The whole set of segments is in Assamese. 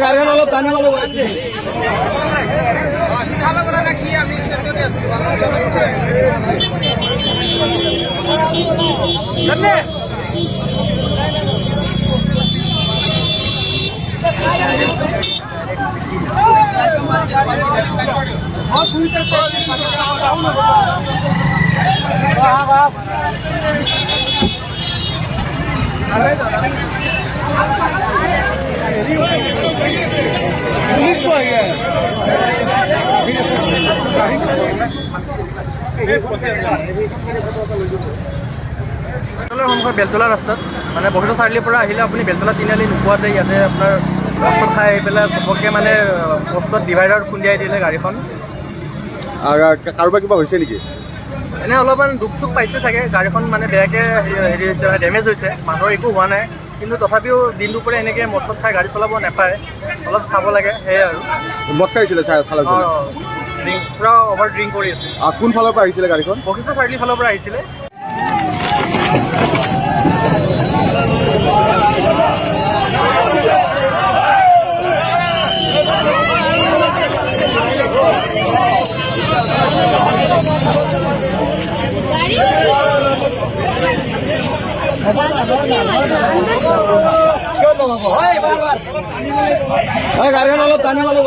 গাড়ীখন অলপ টানি ল'ব বেলতলা ৰাস্তাত মানে বশিষ্ঠ চাৰিআলিৰ পৰা আহিলে আপুনি বেলতলা তিনিআলি নোপোৱাতে ইয়াতে আপোনাৰ বস্তু খাই আহি পেলাই ঘপককৈ মানে বস্তুত ডিভাইডাৰ খুন্দিয়াই দিলে গাড়ীখন। কাৰোবাৰ কিবা হৈছে নেকি? এনে অলপমান দুখ চুখ পাইছে চাগে, গাড়ীখন মানে বেয়াকৈ হেৰি হৈছে, ডেমেজ হৈছে, মানুহৰ একো হোৱা নাই। কিন্তু তথাপিও দিন দুপৰীয়া এনেকৈ মদ চদ খাই গাড়ী চলাব নাপায়, অলপ চাব লাগে, সেয়াই আৰু। মদ খাইছিলে চালকজনে? পূৰা অভাৰ ড্ৰিংক কৰি আছে। কোনফালৰ পৰা আহিছিলে গাড়ীখন? বশিষ্ঠ চাৰিআলিৰ ফালৰ পৰা আহিছিলে। গাড়ীখন অলপ টানি ল'ব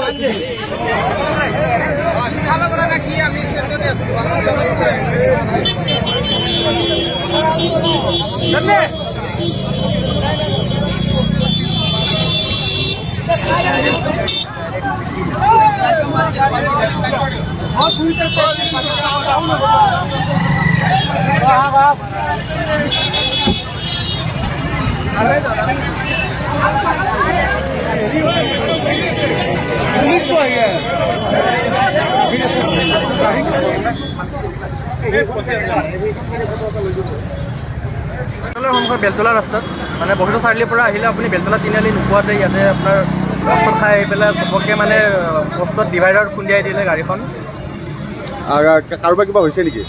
বেলতলা ৰাস্তাত মানে বশিষ্ঠ চাৰিআলিৰ পৰা আহিলে আপুনি বেলতলা তিনিআলি নোপোৱাতে ইয়াতে আপোনাৰ বস্তু খাই আহি পেলাই ঘপককৈ মানে বস্তুত ডিভাইডাৰ খুন্দিয়াই দিলে গাড়ীখন। কাৰোবাৰ কিবা হৈছে নেকি?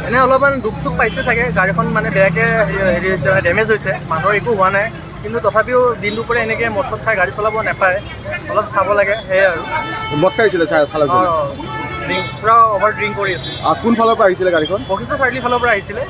এনে অলপমান দুখ চুখ পাইছে চাগে, গাড়ীখন মানে বেয়াকৈ হেৰি হৈছে, ডেমেজ হৈছে, মানুহৰ একো হোৱা নাই। কিন্তু তথাপিও দিন দুপৰীয়া এনেকৈ মদ চদ খাই গাড়ী চলাব নাপায়, অলপ চাব লাগে, সেয়াই আৰু। মদ খাইছিলে চালকজনে? পূৰা অভাৰ ড্ৰিংক কৰি আছে। কোনফালৰ পৰা আহিছিলে গাড়ীখন? বশিষ্ঠ চাৰিআলিৰ ফালৰ পৰা আহিছিলে।